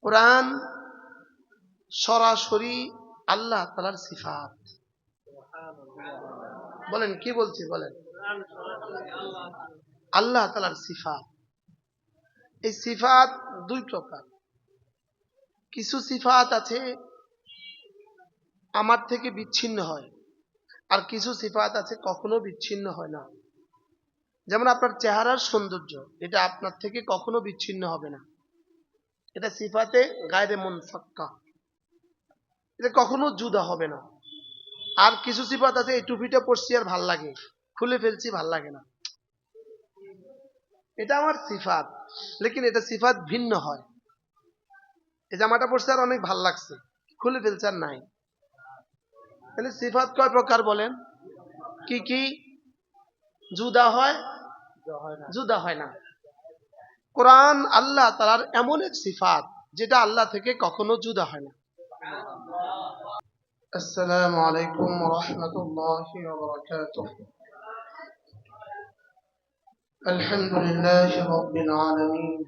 কোরআন সরাসরি আল্লাহ তাআলার সিফাত। বলেন কি বলছি বলেন, আল্লাহ তাআলার সিফাত। এই সিফাত দুই প্রকার। কিছু সিফাত আছে আমার থেকে বিচ্ছিন্ন হয়, আর কিছু সিফাত আছে কখনো বিচ্ছিন্ন হয় না। যেমন আপনার চেহারার সৌন্দর্য, এটা আপনার থেকে কখনো বিচ্ছিন্ন হবে না, এটা সিফাতে গায়রে মুনফাক্কা, এটা কখনো জুদা হবে না। আর কিছু সিফাত আছে, এই টুপিটা পরছি আর ভাল লাগে, খুলে ফেলছি ভাল লাগে না, এটা আমার সিফাত, লেকিন এটা সিফাত ভিন্ন হয়। এই জামাটা পরছে আর অনেক ভাল লাগছে, খুলে ফেলছে আর নাই। তাহলে সিফাত কয় প্রকার বলেন? কি কি? জুদা হয়, জুদা হয় না। কোরআন আল্লাহ তাআলার এমন এক সিফাত যেটা আল্লাহ থেকে কখনো জুদা হয় না। আসসালামু আলাইকুম ওয়া রাহমাতুল্লাহি ওয়া বারাকাতুহু। আলহামদুলিল্লাহি রাব্বিল আলামিন,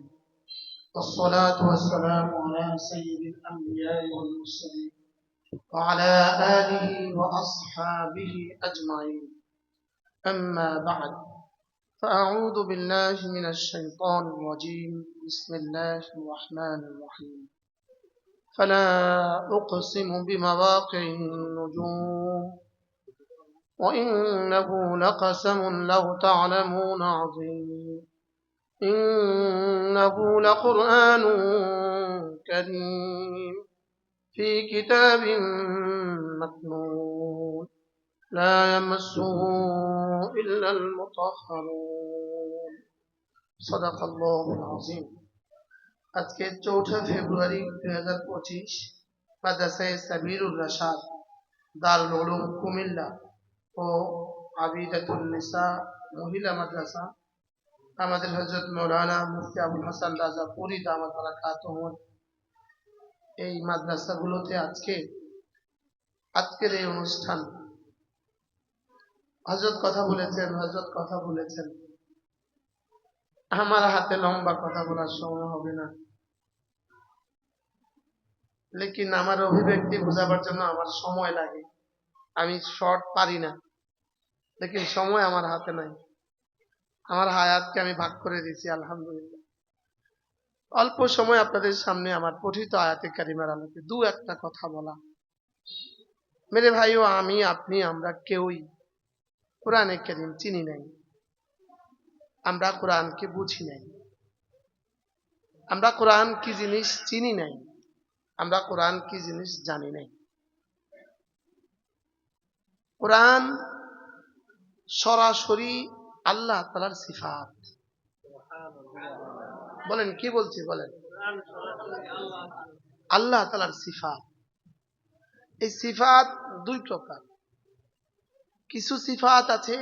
والصلاة والسلام على سيد الأنبياء والمرسلين وعلى آله وأصحابه أجمعين. أما بعد، فأعوذ بالله من الشيطان الرجيم. بسم الله الرحمن الرحيم. فلا أقسم بمواقع النجوم وإنه لقسم لو تعلمون عظيم. إنه لقرآن كريم في كتاب مكنون لا يمسه إلا المطهرون. صدق الله العظيم. আজকে 4 ফেব্রুয়ারি 2025, মাদ্রাসায়ে সাবিরুর রাশাদ, দারুল উলুম কুমিল্লা ও আবিদাতুন নিসা মহিলা মাদ্রাসা, আমাদের হযরত মাওলানা মুফতি আবুল হাসান রাজা পুরী দামাত বারাকাতুহু, এই মাদ্রাসাগুলোতে আজকের এই অনুষ্ঠান। হযরত কথা বলেছেন, আমার হাতে লম্বা কথা বলার সময় হবে না, লেকিন আমার অভিব্যক্তি বোঝাবার জন্য আমার সময় লাগে। আমি শর্ট পারি না, লেকিন সময় আমার হাতে নাই। আমার হায়াতকে আমি ভাগ করে দিয়েছি আলহামদুলিল্লাহ। অল্প সময় আপনাদের সামনে আমার পঠিত আয়াতে কারিমার আলোকে দু একটা কথা বলা। মেরে ভাইও, আমি আপনি আমরা কেউই কোরআনে কারীম চিনি নাই, আমরা কোরআনকে বুঝি নাই, আমরা কোরআন কি জিনিস চিনি নাই, আমরা কোরআন কি জিনিস জানি নাই। কোরআন সরাসরি আল্লাহ তাআলার সিফাত। বলেন কি বলছি বলেন, আল্লাহ তাআলার সিফাত। এই সিফাত দুই প্রকার। কিছু সিফাত আছে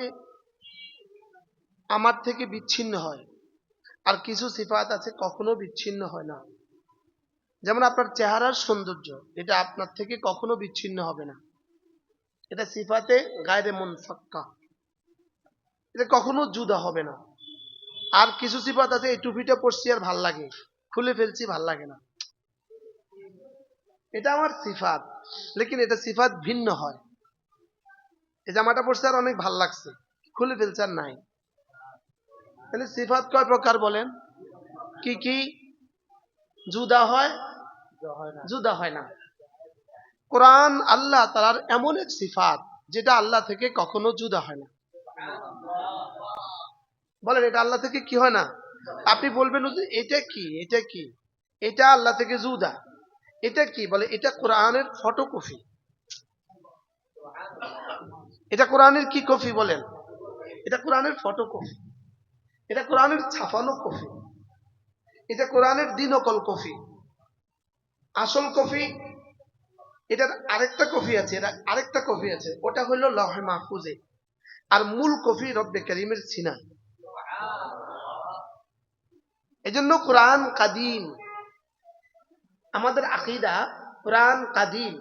আমার থেকে বিচ্ছিন্ন হয়, আর কিছু সিফাত আছে কখনো বিচ্ছিন্ন হয় না। যেমন আপনার চেহারার সৌন্দর্য, এটা আপনার থেকে কখনো বিচ্ছিন্ন হবে না, এটা সিফাতে গায়রে মুনফাক্কা, এটা কখনো জুদা হবে না। আর কিছু সিফাত আছে, এই টুপিটা পরছি আর ভাল লাগে, খুলে ফেলছি ভাল লাগে না, এটা আমার সিফাত, লেকিন এটা সিফাত ভিন্ন হয়। এই জামাটা পরছে আর অনেক ভাল লাগছে, খুলে ফেলছে আর নাই। তাহলে সিফাত কয় প্রকার বলেন? কি কি? জুদা হয়, জুদা হয় না। কোরআন আল্লাহ তাআলার এমন এক সিফাত যেটা আল্লাহ থেকে কখনো জুদা হয় না। বলেন, এটা আল্লাহ থেকে কি হয় না? আপনি বলবেন যে এটা কি, এটা কি? এটা আল্লাহ থেকে জুদা। এটা কি? বলে এটা কোরআনের ফটোকপি। এটা কোরআনের কি কপি বলেন? এটা কোরআনের ফটোকপি, এটা কোরআনের ছাপানো কপি, এটা কোরআনের দ্বিনকল কপি। আসল কপি এটার আরেকটা কপি আছে, এটা আরেকটা কপি আছে, ওটা হলো লৌহে মাহফুজে, আর মূল কপি রব্বে কারীমের সিনা। এজন্য কোরআন কাদিম। আমাদের আকীদা কোরআন কাদিম।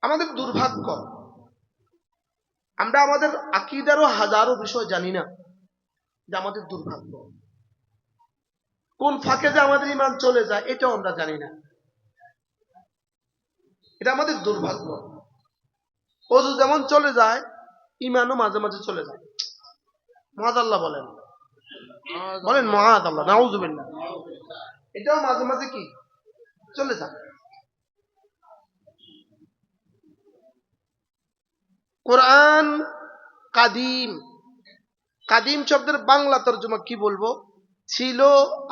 আমাদের দুর্ভাগ্য, আমরা আমাদের আকীদারও হাজারো বিষয় জানি না, যে আমাদের দুর্ভাগ্য। কোন ফাঁকে যে আমাদের ইমান চলে যায় এটাও আমরা জানি না। এটা আমাদের দুর্ভাগ্য। অজু যেমন চলে যায়, ইমানও মাঝে মাঝে চলে যায়। মাআযাল্লাহ বলেন, বলেন মাআযাল্লাহ, নাউযুবিল্লাহ। এটাও মাঝে মাঝে কি চলে যায়। কোরআন কাদিম, কাদিম শব্দের বাংলা তর্জমা কি বলবো? ছিল,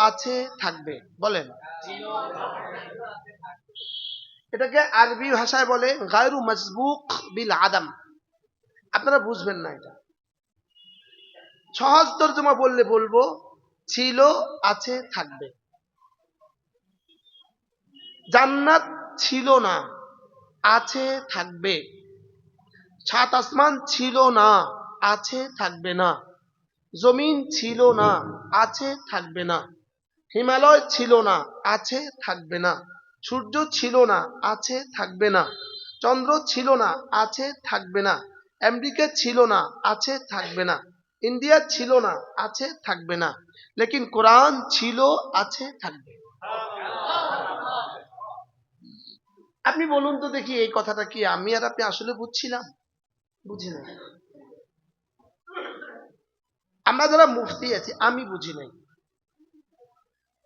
আছে, থাকবে। বলেন, এটাকে আরবি ভাষায় বলে গায়রু মাসবুক বিল আদম। আপনারা বুঝবেন না এটা। সহজ তর্জমা বললে বলবো ছিল, আছে, থাকবে। জান্নাত ছিল না, আছে, থাকবে। সাত আসমান ছিল না, আছে, থাকবে না। জমিন ছিল না, আছে, থাকবে না। হিমালয় ছিল না, আছে, থাকবে না। সূর্য ছিল না, আছে, থাকবে না। চন্দ্র ছিল না, আছে, থাকবে না। আমেরিকা ছিল না, আছে, থাকবে না। ইন্ডিয়া ছিল না, আছে, থাকবে না। লেকিন কোরআন ছিল, আছে, থাকবে। আপনি বলুন তো দেখি, এই কথাটা কি আমি আর আপনি আসলে বুঝছিলাম? বুঝি না। আমরা যারা মুফতি আছি আমি বুঝি নাই।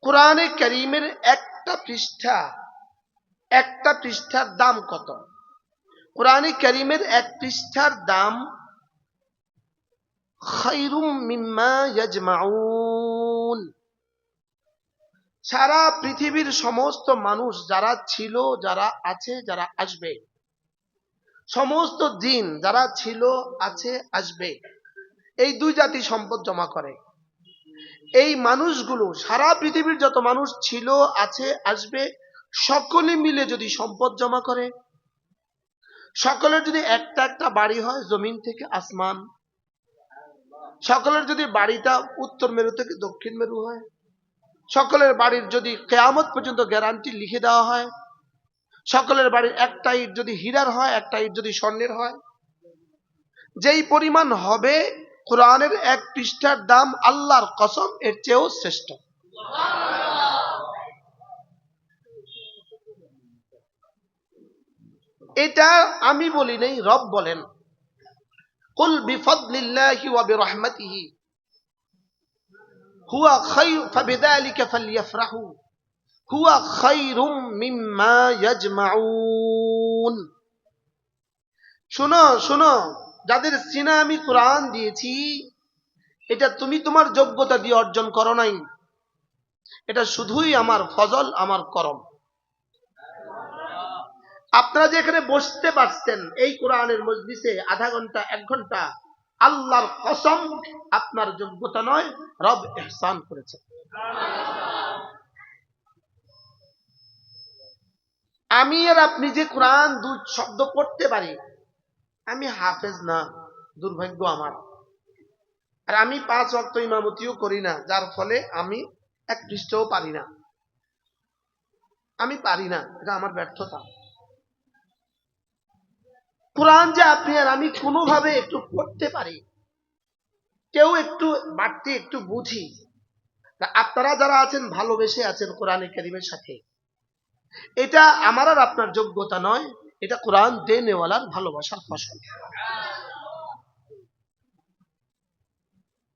কোরআনে কারীমের একটা পৃষ্ঠার দাম কত? কোরআনে কারীমের এক পৃষ্ঠার দাম খায়রুম মিম্মা ইয়াজমাউন। সারা পৃথিবীর সমস্ত মানুষ যারা ছিল, যারা আছে, যারা আসবে, সমস্ত জিন যারা ছিল, আছে, আসবে, এই দুই জাতি সম্পদ জমা করে। এই মানুষগুলো, সারা পৃথিবীর যত মানুষ ছিল, আছে, আসবে, সকলে মিলে যদি সম্পদ জমা করে, সকলের যদি একটা একটা বাড়ি হয় জমিন থেকে আসমান, সকলের যদি বাড়িটা উত্তর মেরু থেকে দক্ষিণ মেরু হয়, সকলের বাড়ির যদি কিয়ামত পর্যন্ত গ্যারান্টি লিখে দেওয়া হয়, সকলের বাড়ির একটা ইট যদি হীরার হয়, একটা ইট যদি স্বর্ণের হয়, যেই পরিমাণ হবে, কোরআনের এক পৃষ্ঠার দাম আল্লাহর কসম এর চেয়েও শ্রেষ্ঠ। এটা আমি বলি নাই, রব বলেন, কুল বিফাদলিল্লাহি ওয়া বিরহমাতিহি হুয়া খায়রু ফাবিযালিকা ফালইফরাহু হুয়া খায়রুম মিম্মা ইয়াজমাউন। শোনো শোনো, যাদের সিনা আমি কোরআন দিয়েছি, এটা তুমি তোমার যোগ্যতা দিয়ে অর্জন করো নাই, এটা শুধুই আমার ফজল, আমার করম। আপনারা যে এখানে বসতে পারছেন এই কোরআনের মজলিসে আধা ঘন্টা, 1 ঘন্টা, আল্লাহর কসম আপনার যোগ্যতা নয়, রব ইহসান করেছে। আমি আর আপনি যে কোরআন 2 শব্দ পড়তে পারি, আমি হাফেজ না, দুর্ভাগ্য আমার। আর আমি 5 ওয়াক্ত ইমামতিও করি না, যার ফলে আমি 1 পৃষ্ঠাও পারি না। আমি পারি না, এটা আমার ব্যর্থতা। কোরআন যে আপনি আর আমি কোনোভাবে একটু পড়তে পারি, কেউ একটু বাড়তি একটু বুঝি। আপনারা যারা আছেন ভালোবেসে আছেন কোরআনে কারীমের সাথে, এটা আমার আর আপনার যোগ্যতা নয়, এটা কোরআন দেনেওয়ালার ভালোবাসার ফসল।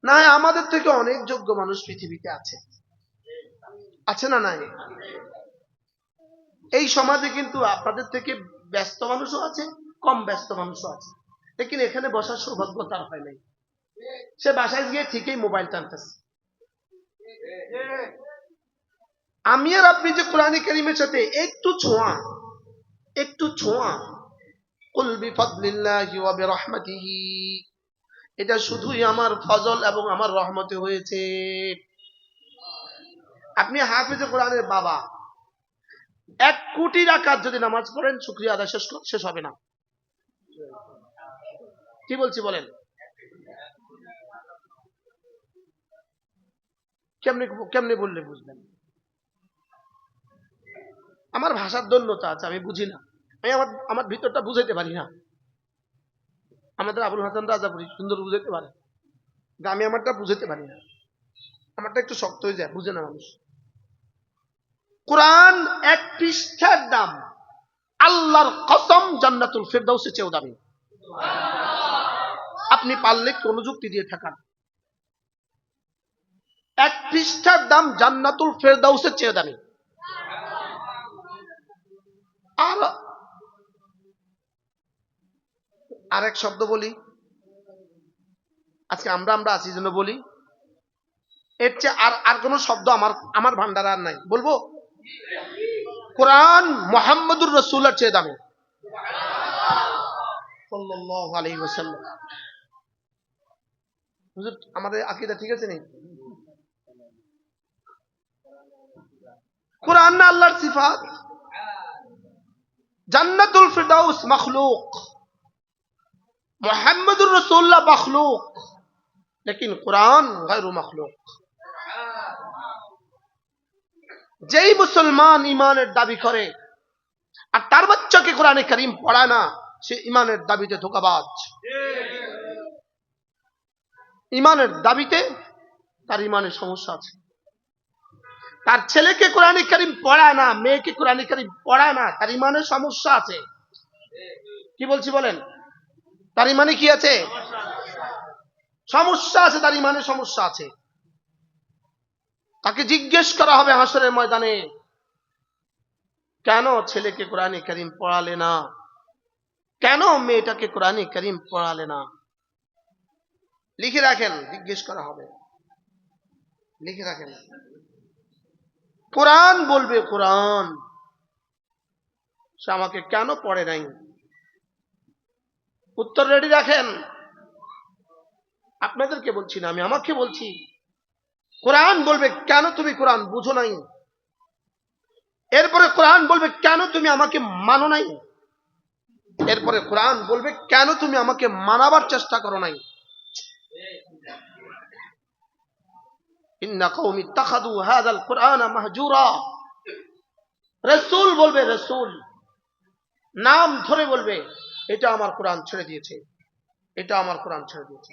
না, আমাদের থেকে অনেক যোগ্য মানুষ পৃথিবীতে আছে, আছে না? নাই? এই সমাজে কিন্তু আপনাদের থেকে ব্যস্ত মানুষও আছে, কম ব্যস্ত মানুষও আছে, লেকিন এখানে বসার সৌভাগ্য তার হয় নাই। সে বাসায় গিয়ে ঠিকই মোবাইল টানতেছে। আমি আর আপনি যে কোরআনে কারীমের সাথে একটু ছোঁয়া, কুল বিফাদলিল্লাহি ওয়া বিরহমাতিহি, এটা শুধুই আমার ফজল এবং আমার রহমতে হয়েছে। আপনি হাফেজে কোরআনের বাবা, 1 কোটি রাকাত যদি নামাজ পড়েন, শুকরিয়া আদায় শেষ হবে না। কি বলছি বলেন? কেমনে বললে বুঝবেন? আমার ভাষার দন্যতা আছে, আমি বুঝি না, আমি আমার ভিতরটা বুঝাইতে পারি না। আমাদের আবুল হাসান রাজাপুরি সুন্দর বুঝাইতে পারে, আমি আমারটা বুঝাইতে পারি না, আমারটা একটু শক্ত হয়ে যায়, বুঝে না মানুষ। কোরআন এক পৃষ্ঠার দাম আল্লাহর কসম জান্নাতুল ফেরদাউসের চেয়েও দামি। আপনি পারলে কোন যুক্তি দিয়ে থাকান, এক পৃষ্ঠার দাম জান্নাতুল ফেরদাউসের চেয়ে দামি। আর আরেক শব্দ বলি, আজকে আমরা আছি জন্য বলি, এর চেয়ে আর কোন শব্দ আমার ভান্ডার আর নাই, বলবো কোরআন মুহাম্মদুর রাসূলের চেয়ে দামি সাল্লাল্লাহু আলাইহি ওয়াসাল্লাম। হুজুর আমাদের আকীদা ঠিক আছে নি? কোরআন না আল্লাহর সিফাত, জান্নাতুল ফিরদাউস মখলুক, মুহাম্মদুর রাসূলুল্লাহ মখলুক, लेकिन कुरान गैर मखलूक। যেই মুসলমান ইমানের দাবি করে আর তার বাচ্চাকে কোরআনে কারীম পড়ায় না, সে ইমানের দাবিতে ধোঁকাবাজ। ইমানের দাবিতে তার ইমানের সমস্যা আছে। তার ছেলেকে কোরআনে কারীম পড়ায় না, মেয়েকে কোরআনে কারীম পড়ায় না, তার ইমানের সমস্যা আছে। কি বলছি বলেন? তার ইমানে কি আছে? সমস্যা আছে, তার ইমানের সমস্যা আছে। তাকে জিজ্ঞেস করা হবে হাসরের ময়দানে, কেন ছেলেকে কোরআনে কারীম পড়ালে না, কেন মেয়েটাকে কোরআনে কারীম পড়ালে না? লিখে রাখেন, জিজ্ঞেস করা হবে, লিখে রাখেন। কোরআন বলবে, কোরআন সে আমাকে কেন পড়ে নাই? উত্তর রেডি রাখেন। আপনাদেরকে বলছি না, আমি আমাকে বলছি। কোরআন বলবে, কেন তুমি কোরআন বুঝো নাই? এরপরে কোরআন বলবে, কেন তুমি আমাকে মানো নাই? এরপরে কোরআন বলবে, কেন তুমি আমাকে মানাবার চেষ্টা করো নাই? ইন্না কওমি ইত্তাখাযু হাযাল কুরআনা মাহজুরা। রাসূল বলবে, রাসূল নাম ধরে বলবে, এটা আমার কোরআন ছেড়ে দিয়েছে, এটা আমার কোরআন ছেড়ে দিয়েছে।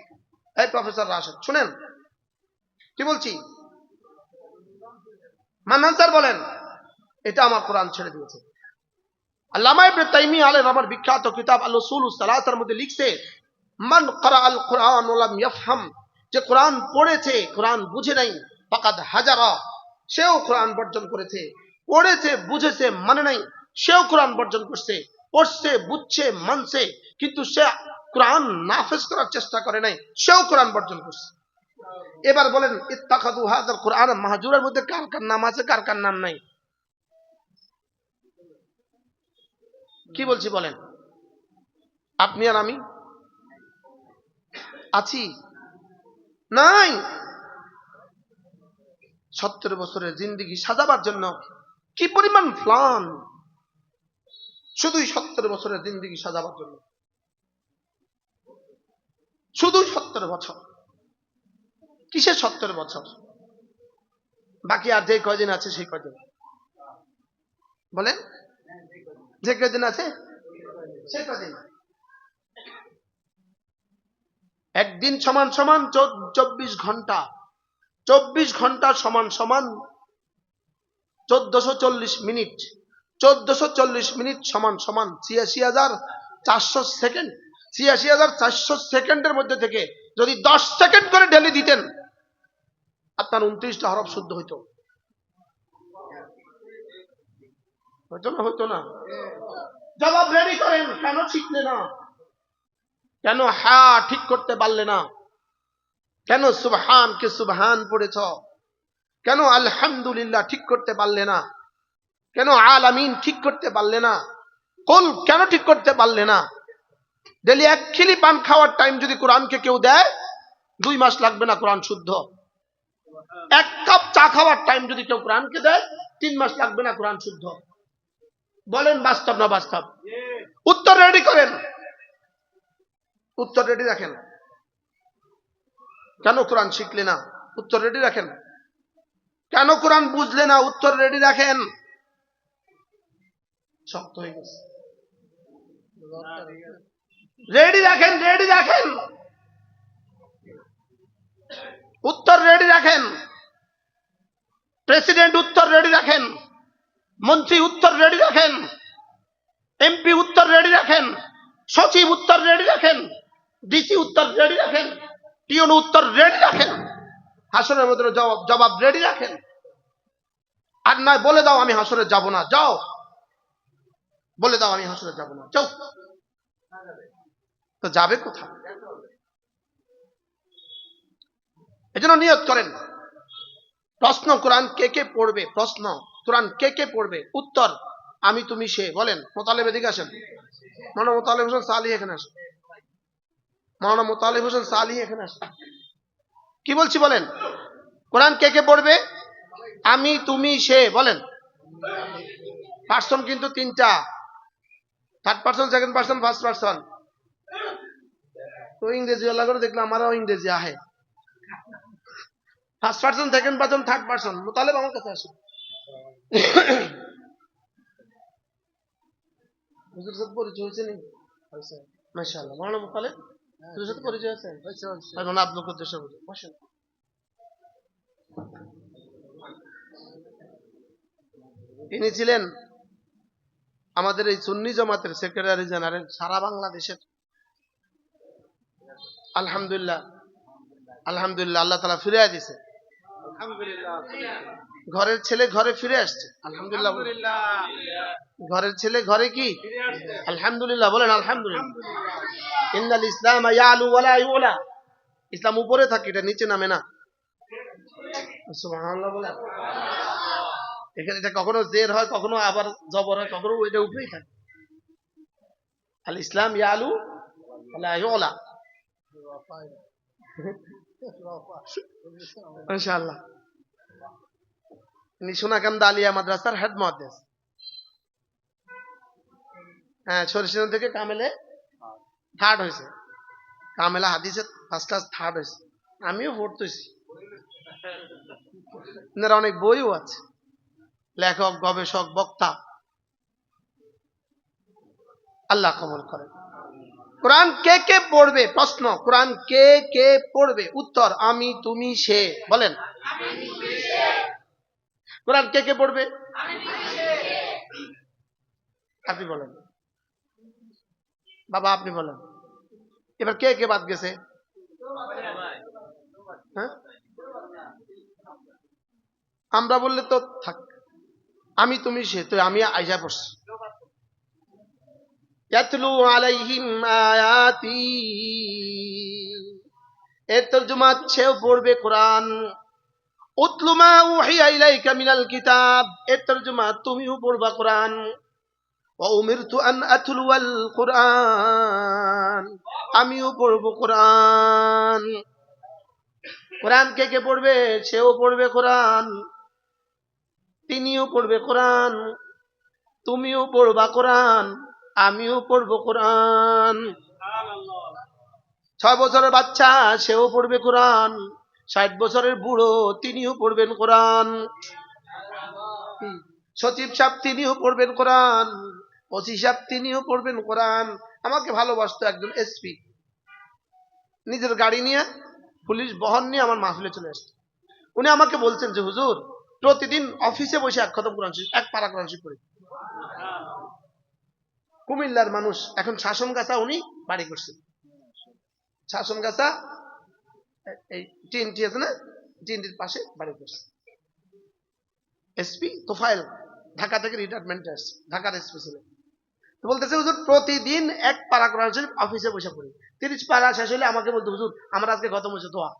এই প্রফেসর রাশেদ শুনেন কি বলছি, মান্নান স্যার বলেন, এটা আমার কোরআন ছেড়ে দিয়েছে। আল্লামা ইবনে তাইমিয়া আলাইহির রহমার বিখ্যাত কিতাব আল উসুলুস সালাসার মধ্যে লিখছে, মান ক্বারা আল কুরআন ওয়া লাম ইয়াফহাম, যে কোরআন পড়েছে কোরআন বুঝে নাই, ফাকাদ হাজারা, সেও কোরআন বর্জন করেছে। পড়েছে বুঝেছে মানে নাই, সেও কোরআন বর্জন করছে। পড়ছে বুঝছে মানছে, কিন্তু সে কোরআন নাফিজ করার চেষ্টা করে নাই, সেও কোরআন বর্জন করছে। এবার বলেন, ইত্তাখাযু হাযাল কুরআন মাহজুরার মধ্যে কার কার নাম আছে, কার কার নাম নাই? কি বলছি বলেন? আপনি আর আমি আছি? নাই। 70 বছরের জিন্দেগি সাজাবার জন্য কি পরিমাণ প্ল্যান, শুধুই 70 বছরের জিন্দেগি সাজাবার জন্য, শুধু 70 বছর। কিসের 70 বছর? বাকি আর যে কয়দিন আছে সেই কয়দিন, বলেন, যে কয়দিন আছে সেই কয়দিন। একদিন সমান সমান 24 ঘন্টা, 24 ঘন্টা সমান সমান 1440 মিনিট, 1440 মিনিট সমান সমান 86,400 সেকেন্ড। 86,400 সেকেন্ডের মধ্যে থেকে যদি 10 সেকেন্ড করে ডেলি দিতেন, আপনার 29টা হরফ শুদ্ধ হইতো। হইতো না? হইতো না? জবাব রেডি করেন। কেন শিখলে না? কেন হ্যাঁ ঠিক করতে পারলে না? কেন সুবহানকে সুবহান পড়েছ? কেন আলহামদুলিল্লাহ ঠিক করতে পারলে না? কেন আলামিন ঠিক করতে পারলে না? কুল কেন ঠিক করতে পারলে না? ডেলি 1 খিলি পান খাওয়ার টাইম যদি কোরআনকে কেউ দেয়, 2 মাস লাগবে না কোরআন শুদ্ধ। 1 কাপ চা খাওয়ার টাইম যদি কেউ কোরআনকে দেয়, 3 মাস লাগবে না কোরআন শুদ্ধ। বলেন বাস্তব না বাস্তব? উত্তর রেডি করেন, উত্তর রেডি রাখেন। কেন কোরআন শিখলে না? উত্তর রেডি রাখেন। কেন কোরআন বুঝলে না? উত্তর রেডি রাখেন। শক্ত হয়ে গেছে, রেডি রাখেন, রেডি রাখেন, উত্তর রেডি রাখেন। প্রেসিডেন্ট উত্তর রেডি রাখেন। মন্ত্রী উত্তর রেডি রাখেন, এমপি উত্তর রেডি রাখেন, সচিব উত্তর রেডি রাখেন, ডিসি উত্তর রেডি রাখেন, টিওন উত্তর রেডি রাখেন, হাসরের মধ্যে জবাব রেডি রাখেন। আর নয় বলে দাও আমি হাসরে যাব না, যাও বলে দাও আমি হাসরে যাব না, যাও। তো যাবে কোথায়? এজন্য নিয়ত করেন। প্রশ্ন কোরআন কে কে পড়বে? প্রশ্ন কোরআন কে কে পড়বে? উত্তর আমি তুমি সে। বলেন মোতালেব এদিকে আসেন, মাওলানা মোতালেব হোসেন সালিহ এখানে আসেন, মাওলানা মোতালেব হোসেন সালিহ এখানে আসেন। কি বলছি বলেন? কোরআন কে কে পড়বে? আমি তুমি সে। বলেন পার্সন কিন্তু তিনটা, third person, second person, first person. তো ইংরেজি ওলা করে দেখলাম আমারও ইংরেজি আহে। First person, second person, third person. Motaleb আমার কাছে আসে। হুজুর সাথে পরিচয় হয়েছে নি? মাশাআল্লাহ। মাওলানা মোতালেব হুজুর সাথে পরিচয় আছে? মাওলানা আব্দুল কুদ্দুস হুজুর। বসেন। ইনি ছিলেন আমাদের এই সুন্নি জামাতের সেক্রেটারি জেনারেল সারা বাংলাদেশের। আলহামদুলিল্লাহ, আলহামদুলিল্লাহ, আল্লাহ তাআলা ফিরিয়ে দিয়েছে। ঘরের ছেলে ঘরে ফিরে আসছে। আলহামদুলিল্লাহ। ঘরের ছেলে ঘরে কি? আলহামদুলিল্লাহ। বলেন আলহামদুলিল্লাহ। ইন্নাল ইসলাম ইয়ালু ওয়ালা ইউলা। ইসলাম উপরে থাকে, এটা নিচে নামে না। সুবহানাল্লাহ বলেন। এখানে এটা কখনো জের হয়, কখনো আবার জবর হয়, কখনো ওইটা উপরেই থাকে। আল ইসলাম ইয়ালু ওয়ালা ইউলা। মাশাআল্লাহ। ইনি সোনাকান্দা আলিয়া মাদ্রাসার হেড মুহাদ্দিস। হ্যাঁ, সরিষান থেকে কামেলে থার্ড হয়েছে। কামেলা হাদিসে ফার্স্ট ক্লাস থার্ড হয়েছে। আমিও পড়তেছি। এনার অনেক বইও আছে, লেখক, গবেষক, বক্তা। আল্লাহ কবুল করেন। কোরআন কে কে পড়বে? প্রশ্ন কোরআন কে কে পড়বে? উত্তর আমি তুমি সে। বলেন কোরআন কে কে পড়বে? আপনি বলেন বাবা, আপনি বলেন। এবার কে কে বাদ গেছে? হ্যাঁ, আমরা বললে তো থাক। আমি তুমি সে, তো আমি আইসা পড়ছি। ইয়াতলু আলাইহিম আয়াতি, এর তরজমা সেও পড়বে কোরআন। উতলু মা উহিয়া ইলাইকা মিনাল কিতাব, এর তরজমা তুমিও পড়বা কোরআন। ওয়া উমিরতু আন আতলুয়াল কুরআন, আমিও পড়ব কোরআন। কোরআন কে কে পড়বে? সেও পড়বে কোরআন, তিনিও পড়বে কোরআন, তুমিও পড়বা কোরআন, আমিও পড়ব কোরআন। 6 বছরের বাচ্চা সেও পড়বে কোরআন, 60 বছরের বুড়ো তিনিও পড়বেন কোরআন, সচিব সাহেব তিনিও পড়বেন কোরআন, ওসি সাহেব তিনিও পড়বেন কোরআন। আমাকে ভালোবাসতো একজন এসপি, নিজের গাড়ি নিয়ে, পুলিশ বহন নিয়ে আমার মাহফিলে চলে আসতো। উনি আমাকে বলছেন যে হুজুর প্রতিদিন অফিসে বসে এক খতম কোরআন শরীফ, এক পারা কোরআন শরীফ পড়ি। কুমিল্লার মানুষ, এখন শাসনগাছা উনি বাড়ি করছেন। শাসনগাছা এই টিএনটি আছে না, টিএনটির পাশে বাড়ি করছে। এসপি তোফায়েল ঢাকা থেকে রিটায়ারমেন্টে আসছে, ঢাকার এসপি ছিলেন। তো বলতেছে হুজুর প্রতিদিন এক পারা কোরআন শরীফ অফিসে বসে পড়ি। 30 পারা শেষ হলে আমাকে বলতো হুজুর আমার আজকে খতম হয়েছে দোয়া।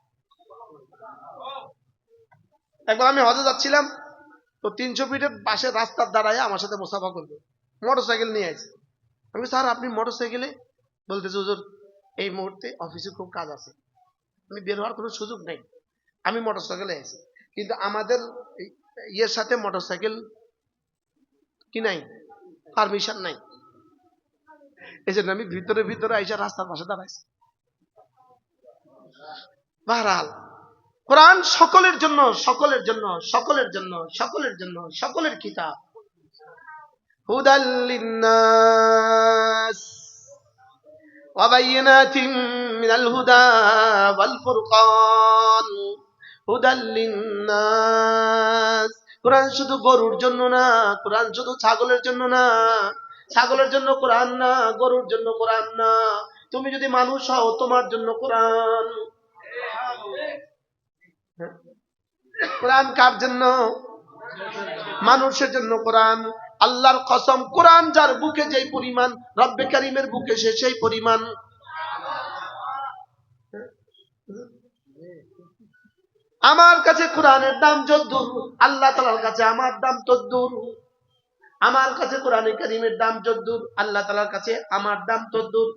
একবার আমি হজে যাচ্ছিলাম, তো 300 ফিটের পাশে রাস্তার দাঁড়ায় আমার সাথে মুসাফা করবে, মোটরসাইকেল নিয়ে আছে। আমি স্যার আপনি মোটরসাইকেলে? বলতেছে হুজুর এই মুহূর্তে অফিসে খুব কাজ আছে, আমি বের হওয়ার কোনো সুযোগ নেই, আমি মোটরসাইকেলে আছি। কিন্তু আমাদের ইয়ের সাথে মোটরসাইকেল কি নাই, পারমিশন নাই। এই জন্য আমি ভিতরে ভিতরে আইসা রাস্তার পাশে দাঁড়াইছি। বাহরাল কোরআন সকলের জন্য, সকলের জন্য, সকলের জন্য, সকলের জন্য, সকলের কিতাব। হুদাল লিন্নাস ওয়া বাইয়িনাতিন মিনাল হুদা ওয়াল ফুরকান, হুদাল লিন্নাস কোরআন শুধু গরুর জন্য না, কোরআন শুধু ছাগলের জন্য না, ছাগলের জন্য কোরআন না, গরুর জন্য কোরআন না, তুমি যদি মানুষ হও তোমার জন্য কোরআন। কোরআন কার জন্য? মানুষের জন্য কোরআন। আল্লাহর কসম, কোরআন যার বুকে যেই পরিমাণ, রব্বে কারীমের বুকে সে সেই পরিমাণ। আমার কাছে কোরআনের দাম যদ্দূর, আল্লাহ তাআলার কাছে আমার দাম তদ্দূর। আমার কাছে কোরআনে কারীমের দাম যদ্দূর, আল্লাহ তাআলার কাছে আমার দাম তদ্দূর।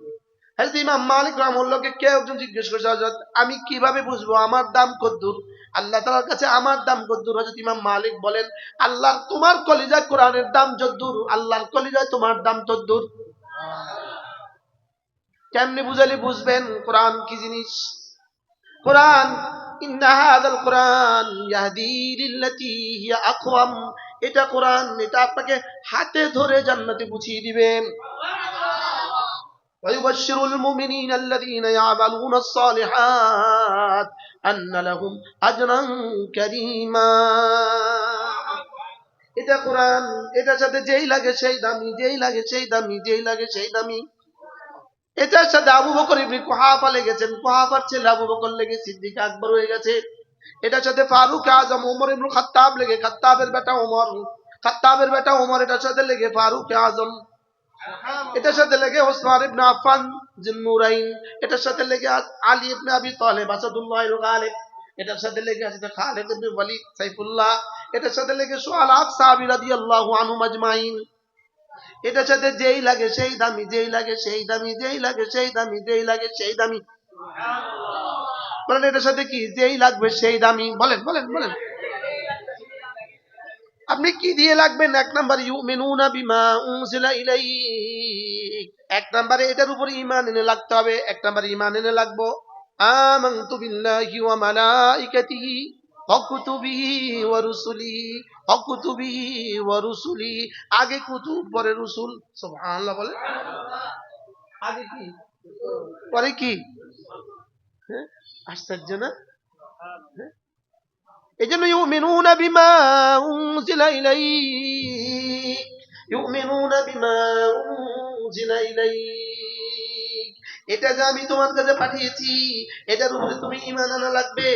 হযরত ইমাম মালিক রাহিমাহুল্লাহকে কেউ একজন জিজ্ঞেস করেছে, হযরত আমি কিভাবে বুঝবো আমার দাম কদ্দূর, আল্লাহ তাআলার কাছে আমার দাম কদ্দূর? হযরত ইমাম মালিক বলেন, আল্লাহর তোমার কলিজায় কোরআনের দাম যদ্দূর, আল্লাহর কলিজায় তোমার দাম তদ্দূর। কেমনে বুঝালে বুঝবেন কোরআন কি জিনিস? কোরআন, ইন্না হাযাল কোরআন ইয়াহদি লিল্লাতী হিয়া আকওয়াম, এটা কোরআন, এটা আপনাকে হাতে ধরে জান্নাতে পৌঁছিয়ে দিবেন। ويبشر المؤمنين الذين يعملون الصالحات أن لهم أجرا كريما। এটা কোরআন, এটার সাথে যেই লাগে সেই দামি, যেই লাগে সেই দামি, যেই লাগে সেই দামি। এটার সাথে আবু বকর ইবনে কুহাফা লেগেছেন, কুহাফার ছেলে আবু বকর লেগে সিদ্দিক আকবর হয়ে গেছে। এটার সাথে ফারুক আজম ওমর ইবনে খাত্তাব লেগে খাত্তাবের বেটা ওমর, খাত্তাবের বেটা ওমর, এটার সাথে লেগে ফারুক আজম, এটার সাথে লেগে ওসমান ইবনে আফফান জিন্নুরাইন, এটার সাথে লেগে আলী ইবনে আবি তালেব আসাদুল্লাহিল গালিব, এটার সাথে লেগে আছে খালিদ ইবনে ওয়ালিদ সাইফুল্লাহ, এটার সাথে লেগে সুআলাত সাহাবী রাদিয়াল্লাহু আনহুম আজমাইন। এটার সাথে যেই লাগে সেই দামি, যেই লাগে সেই দামি, যেই লাগে সেই দামি, যেই লাগে সেই দামি। বলেন এটার সাথে কি যেই লাগবে সেই দামি? বলেন বলেন বলেন, আপনি কি দিয়ে লাগবেন? এক নাম্বার ইউমিনুনা বিমা উনজিলা ইলাইক, এক নাম্বারে এটার উপর ঈমান এনে লাগতে হবে। এক নাম্বার ঈমান এনে লাগবো আমানতু বিল্লাহি ওয়া মালাইকাতিহি ওয়া কুতুবিহি ওয়া রুসুলিহি, ওয়া কুতুবিহি ওয়া রুসুলিহি, আগে কুতুব পরে রসুল। সুবহানাল্লাহ বলেন, আগে কি পরে কি? আশ্চর্য না? এজন্য ইউমিনুনা বিমা উনজিলা ইলাইক, ইউমিনুনা বিমা উনজিলা ইলাইক, এটা যে আমি তোমার কাছে পাঠিয়েছি এটার উপরে তুমি ঈমান আনা লাগবে।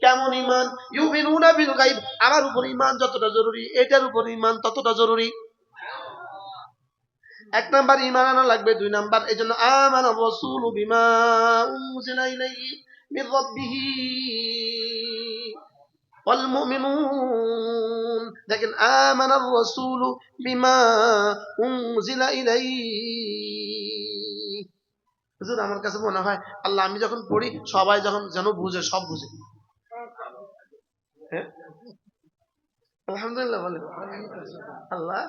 কেমন ঈমান? ইউমিনুনা বিল গায়ব, আমার উপর ঈমান যতটা জরুরি এটার উপর ঈমান ততটা জরুরি। এক নাম্বার ঈমান আনা লাগবে। দুই নাম্বার, এজন্য আমানা রাসূলু বিমা উনজিলা ইলাইহি মির রাব্বিহি ওয়াল মুমিনুন, দেখেন আমানার রাসূলু বিমা উনজিলা ইলাইহি। হুজুর আমার কাছে মনে হয় আল্লাহ, আমি যখন পড়ি সবাই যখন যেন বুঝে, সব বুঝে। হ্যাঁ আলহামদুলিল্লাহ বলেন আল্লাহ।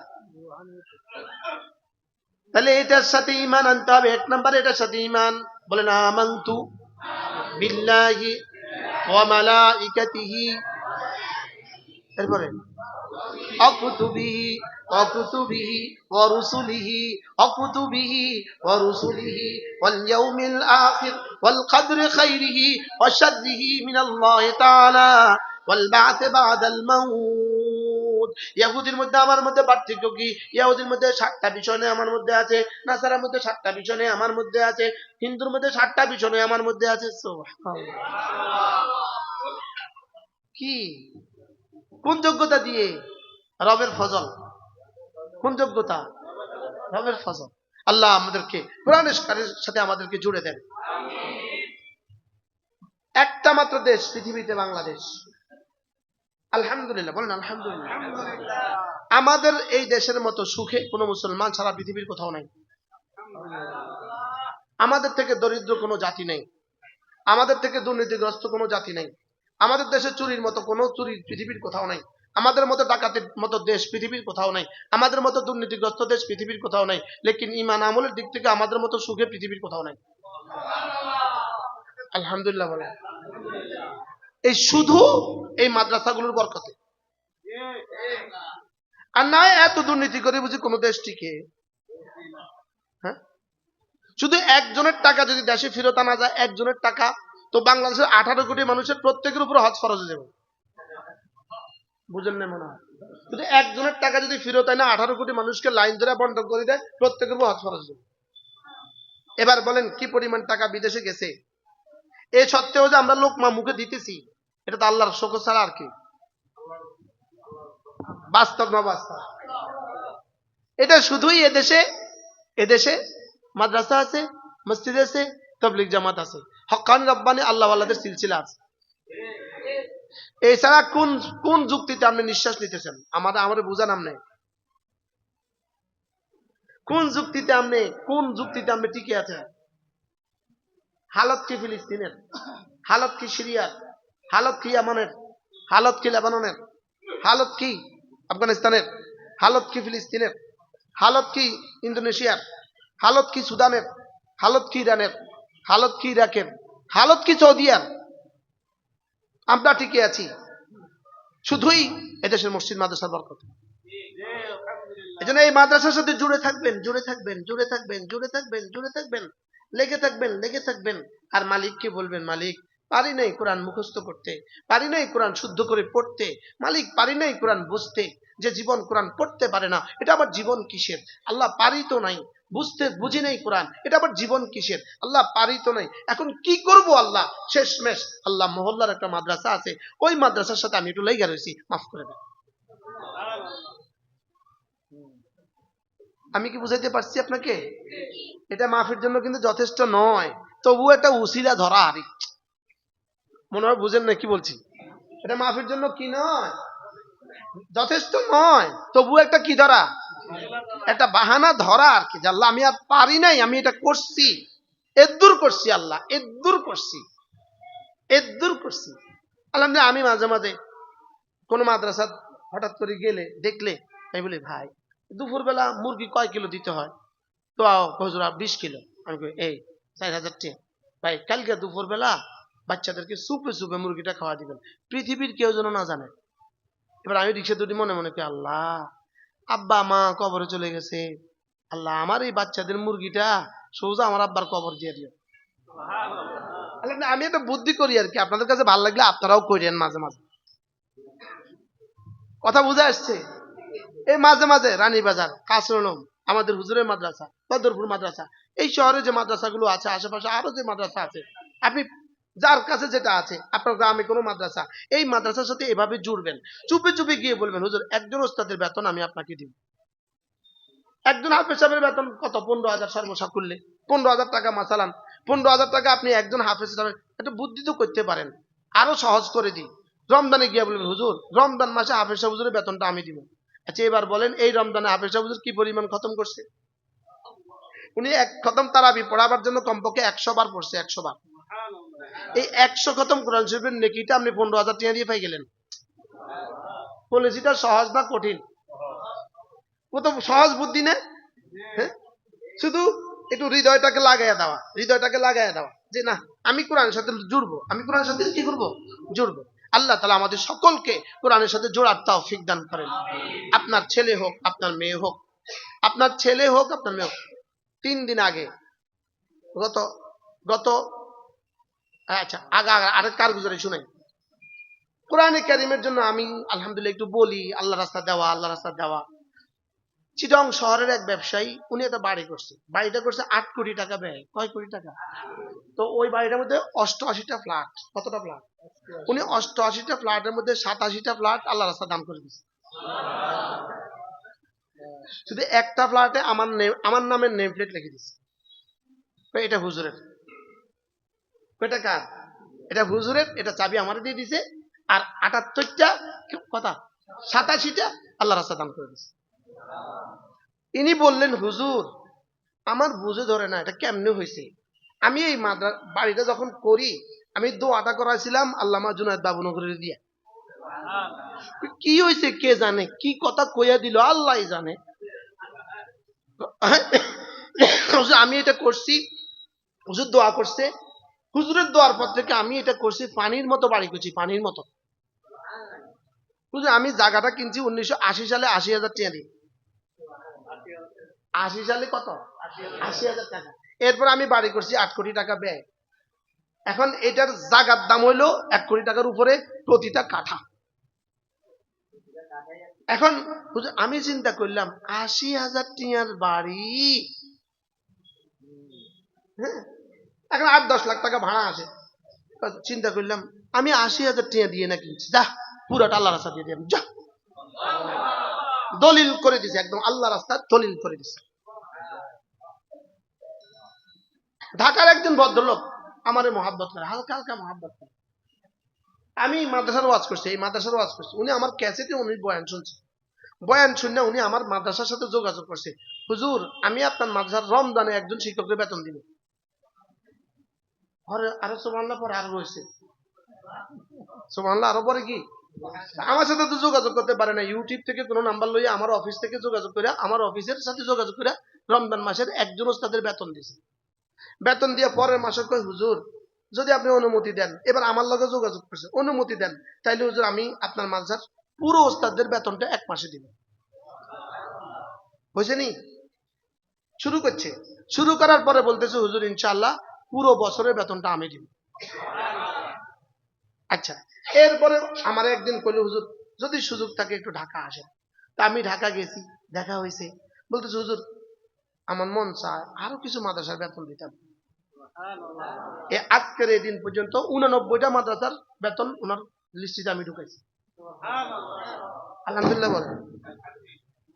তাহলে এটার সাথে ঈমান আনতে হবে। এক নাম্বার এটার সাথে ঈমান, বলেন আমানতু বিল্লাহি ওয়া মালাইকাতিহি, এরপরে অকুতুবিহি অকুতুবিহি ওয়া রুসুলিহি অকুতুবিহি ওয়া রুসুলিহি ওয়াল ইয়াউমিল আখির ওয়াল কদরি খাইরিহি ওয়া শাররিহি মিনাল্লাহি তাআলা ওয়াল বা'থ বা'দাল মাউত। ইহুদির মধ্যে আমার মধ্যে পার্থক্য কি? ইহুদির মধ্যে 7টা বিষয় নিয়ে আমার মধ্যে আছে, নাসারার মধ্যে 7টা বিষয় নিয়ে আমার মধ্যে আছে, হিন্দুর মধ্যে 7টা বিষয় নিয়ে আমার মধ্যে আছে। কি কোন যোগ্যতা দিয়ে? রবের ফজল। কোন যোগ্যতা? রবের ফজল। আল্লাহ আমাদেরকে কোরআনের সাথে আমাদেরকে জুড়ে দেন। একটা মাত্র দেশ পৃথিবীতে বাংলাদেশ। আলহামদুলিল্লাহ বলেন আলহামদুলিল্লাহ। আমাদের এই দেশের মতো সুখে কোনো মুসলমান সারা পৃথিবীর কোথাও নাই। আমাদের থেকে দরিদ্র কোনো জাতি নেই, আমাদের থেকে দুর্নীতিগ্রস্ত কোনো জাতি নেই, আমাদের দেশে চুরির মতো কোনো চুরি পৃথিবীর কোথাও নাই, আমাদের মতো ডাকাতের মতো দেশ পৃথিবীর কোথাও নাই, আমাদের মতো দুর্নীতিগ্রস্ত দেশ পৃথিবীর কোথাও নাই। লেকিন ঈমান আমলের দিক থেকে আমাদের মতো সুখে পৃথিবীর কোথাও নাই। আলহামদুলিল্লাহ বলেন। এই শুধু এই মাদ্রাসাগুলোর বরকতে। আর না এত দুর্নীতি করে বুঝি কোন দেশ টিকে? হ্যাঁ, শুধু একজনের টাকা যদি দেশে ফেরত আনা যায়, একজনের টাকা, তো বাংলাদেশের 18 কোটি মানুষের প্রত্যেকের উপর হজ ফরজ হয়ে যাবে। বুঝেন না মনে হয়? যদি একজনের টাকা যদি ফেরত হয় না, 18 কোটি মানুষকে লাইন ধরে বন্টন করে দেয়, প্রত্যেকের হজ ফরজ হবে। এবার বলেন কি পরিমাণ টাকা বিদেশে গেছে। এ সত্ত্বেও যে আমরা লোকমা মুখে দিতেছি, এটা তো আল্লাহর শকর ছাড়া আর কি? বাস্তব না বাস্তব? এটা শুধুই এদেশে মাদ্রাসা আছে, মসজিদ আছে, তাবলীগ জামাত আছে, হক্কানি রব্বানি আল্লাহ আল্লাহদের সিলসিলা আছে। এছাড়া কোন কোন যুক্তিতে আপনি নিঃশ্বাস নিতেছেন? আমাদের বুঝান আপনি কোন যুক্তিতে আপনি টিকে আছেন? হালত কি ফিলিস্তিনের, হালত কি সিরিয়ার, হালত কি ইয়ামানের, হালত কি লেবাননের, হালত কি আফগানিস্তানের, হালত কি ফিলিস্তিনের, হালত কি ইন্দোনেশিয়ার, হালত কি সুদানের, হালত কি ইরানের, হালত কি ইরাকের, হালত কি সৌদিয়ার। আমরা টিকে আছি শুধুই এদেশের মসজিদ মাদ্রাসার বরকত। এজন্য এই মাদ্রাসার সাথে জুড়ে থাকবেন, জুড়ে থাকবেন, জুড়ে থাকবেন, জুড়ে থাকবেন, জুড়ে থাকবেন, লেগে থাকবেন, লেগে থাকবেন। আর মালিককে বলবেন, মালিক পারি নাই কোরআন মুখস্থ করতে, পারি নাই কোরআন শুদ্ধ করে পড়তে, মালিক পারি নাই কোরআন বুঝতে। যে জীবন কোরআন পড়তে পারে না, এটা আবার জীবন কিসের? আল্লাহ পারি তো নাই, বুঝতে বুঝি নাই কোরআন, এটা আবার জীবন কিসের? আল্লাহ পারি তো নাই, এখন কি করব আল্লাহ? শেষমেশ আল্লাহ মহল্লার একটা মাদ্রাসা আছে, ওই মাদ্রাসার সাথে আমি একটু লেগে রয়েছি, মাফ করে দেন। আমি কি বুঝাইতে পারছি আপনাকে? এটা মাফের জন্য কিন্তু যথেষ্ট নয়, তবুও একটা উসিলা ধরা। আর মনে হয় বুঝেন না কি বলছি? এটা মাফের জন্য কি নয়, যথেষ্ট নয়, তবুও একটা কি ধরা, একটা বাহানা ধরা আর কি। আল্লাহ আমি আর পারি নাই, আমি এটা করছি, এদ্দুর করছি, আল্লাহ এদ্দুর করছি, এদ্দুর করছি। আলহামদুলিল্লাহ আমি মাঝে মাঝে কোন মাদ্রাসা হঠাৎ করে গেলে দেখলে আমি বলি, ভাই দুপুরবেলা মুরগি কয় কিলো দিতে হয়? তো হুজুর 20 কিলো। আমি কই এই 4000 টাকা। ভাই কালকে দুপুরবেলা বাচ্চাদেরকে সুপে সুপে মুরগিটা খাওয়া দিবেন, পৃথিবীর কেউ যেন না জানে। এবার আমি রিক্সা দুটি মনে মনে কি, আল্লাহ আব্বা মা কবরে চলে গেছে, আল্লাহ আমার এই বাচ্চাদের মুরগিটা সোজা আমার আব্বার কবর দিয়ে দিও। আমি একটা বুদ্ধি করি আর কি, আপনাদের কাছে ভালো লাগলে আপনারাও করেন মাঝে মাঝে। কথা বুঝে আসছে? এই মাঝে মাঝে রানীবাজার, কাসরনম, আমাদের হুজুরের মাদ্রাসা, বদরপুর মাদ্রাসা, এই শহরে যে মাদ্রাসাগুলো আছে, আশেপাশে আরো যে মাদ্রাসা আছে, আপনি যার কাছে যেটা আছে, আপনার গ্রামে কোনো মাদ্রাসা, এই মাদ্রাসার সাথে এভাবে জুড়বেন, চুপে চুপে গিয়ে বলবেন, হুজুর একজন ওস্তাদের বেতন আমি আপনাকে দিব। একজন হাফেজ সাহেবের বেতন কত? 15,000 সর্বসাকুল্যে 15,000 টাকা মাসালান। 15,000 টাকা আপনি একজন হাফেজ সাহেবের, একটা বুদ্ধি তো করতে পারেন, আরো সহজ করে দিই। রমজানে গিয়ে বলবেন, হুজুর রমজান মাসে হাফেজ সাহেব হুজুরের বেতনটা আমি দিব। আচ্ছা এবার বলেন, এই রমজানে হাফেজ সাহেব হুজুর কি পরিমাণ খতম করছে? উনি এক খতম তারাবি পড়াবার জন্য কমপক্ষে 100 বার পড়ছে, 100 বার। এই 100 খতম কোরআন শরীফের নেকিটা আপনি 15,000 টাকা দিয়ে পাই গেলেন। পলিসিটা সহজ না কঠিন? কত সহজ বুদ্ধি না? হ্যাঁ, শুধু একটু হৃদয়টাকে লাগাইয়া দেওয়া, হৃদয়টাকে লাগাইয়া দেওয়া যে না আমি কোরআনের সাথে জুড়বো, আমি কোরআনের সাথে কি করবো, জুড়বো। আল্লাহ তাআলা আমাদের সকলকে কোরআনের সাথে জোড়ার তৌফিক দান করেন। আপনার ছেলে হোক, আপনার মেয়ে হোক, আপনার ছেলে হোক, আপনার মেয়ে হোক। 3 দিন আগে, গত গত আচ্ছা আগা আরেক কারগুজারি শুনাই। কোরআনে কারীমের জন্য আমি আলহামদুলিল্লাহ একটু বলি, আল্লাহ রাস্তা দেওয়া, আল্লাহ রাস্তা দেওয়া। চিটং শহরের এক ব্যবসায়ী, উনি একটা বাড়ি করছে, বাড়িটা করছে 8 কোটি টাকা ব্যয়। কয় কোটি টাকা? তো ওই বাড়িটার মধ্যে 88টা ফ্ল্যাট। কতটা ফ্ল্যাট? উনি 88টা ফ্ল্যাটের মধ্যে 87টা ফ্ল্যাট আল্লাহ রাস্তা দান করে দিচ্ছে। শুধু একটা ফ্ল্যাটে আমার নামের নেম প্লেট লিখে দিচ্ছে। এটা হুজুরের। এটা কার? এটা হুজুরের। এটা চাবি আমার দিয়ে দিছে। আর 78টা কথা 87টা আল্লাহ রাস্তা দান করে দিচ্ছে। ইনি বললেন, হুজুর আমার বুঝে ধরে না এটা কেমনে হয়েছে। আমি এই বাড়িটা যখন করি, আমি দোয়াটা করাইছিলাম আল্লামা জুনায়েদ বাবুনগরের দিয়া। কি হয়েছে কে জানে, কি কথা কইয়া দিল আল্লাহ জানে। আমি এটা করছি, হুজুর দোয়া করছে, হুজুরের দোয়ার পর থেকে আমি এটা করছি, পানির মতো বাড়ি করছি, পানির মতো। হুজুর আমি জায়গাটা কিনছি 1980 সালে 80,000 টাকা দিয়ে। 80 সালে কত? 80,000 টাকা। এরপর আমি বাড়ি করছি 8 কোটি টাকা ব্যয়। এখন এটার জায়গার দাম হইলো 1 কোটি টাকার উপরে প্রতিটা কাঠা। এখন হুজুর আমি চিন্তা করলাম ৮০,০০০ টিয়ার বাড়ি, হ্যাঁ, এখন ৮-১০ লাখ টাকা ভাড়া আছে। চিন্তা করলাম আমি ৮০,০০০ টিয়া দিয়ে না কিনছি, যা পুরাটা আল্লাহ রাস্তা দিয়ে দিলাম, যা দলিল করে দিছে, একদম আল্লাহ রাস্তা দলিল করে দিছে। ঢাকার একজন ভদ্রলোক আমারে মহাব্বত করে, হালকা হালকা মহাব্বত করে। আমি মাদ্রাসার ওয়াজ করছি, এই মাদ্রাসার ওয়াজ করছি, উনি আমার ক্যাসেটে উনি বয়ান শুনছে, বয়ান শুনে উনি আমার মাদ্রাসার সাথে যোগাযোগ করছে, হুজুর আমি আপনার মাদ্রাসার রমজানে একজন শিক্ষকের বেতন দিব। আরো সুবহানাল্লাহ পরে আরো রয়েছে, সুবহানাল্লাহ আরো পরে কি, আমার সাথে তো যোগাযোগ করতে পারে না, ইউটিউব থেকে কোনো নাম্বার লইয়া আমার অফিস থেকে যোগাযোগ করে, আমার অফিসের সাথে যোগাযোগ করে রমজান মাসের একজন ওস্তাদের বেতন দিয়েছে। বেতন দিয়ে পরের মাসে কই হুজুর যদি আপনি অনুমতি দেন, এবার আমার লগে যোগাযোগ করছে, অনুমতি দেন তাইলে হুজুর আমি আপনার মাদ্রাসার পুরো ওস্তাদদের বেতনটা 1 মাসে দিব। বুঝেনি, শুরু করছে, শুরু করার পরে বলতেছে হুজুর ইনশাআল্লাহ পুরো বছরের বেতনটা আমি দিব। আচ্ছা, এরপরে আমার একদিন কইল হুজুর যদি সুযোগ থাকে একটু ঢাকা আসেন। তা আমি ঢাকা গেছি, দেখা হয়েছে, বলতেছে হুজুর আমার মন চায় আরো কিছু মাদ্রাসার বেতন দিতাম। আজকের এই দিন পর্যন্ত 89টা মাদ্রাসার বেতন ওনার লিস্টিতে আমি ঢুকাইছি। আলহামদুলিল্লাহ বলেন,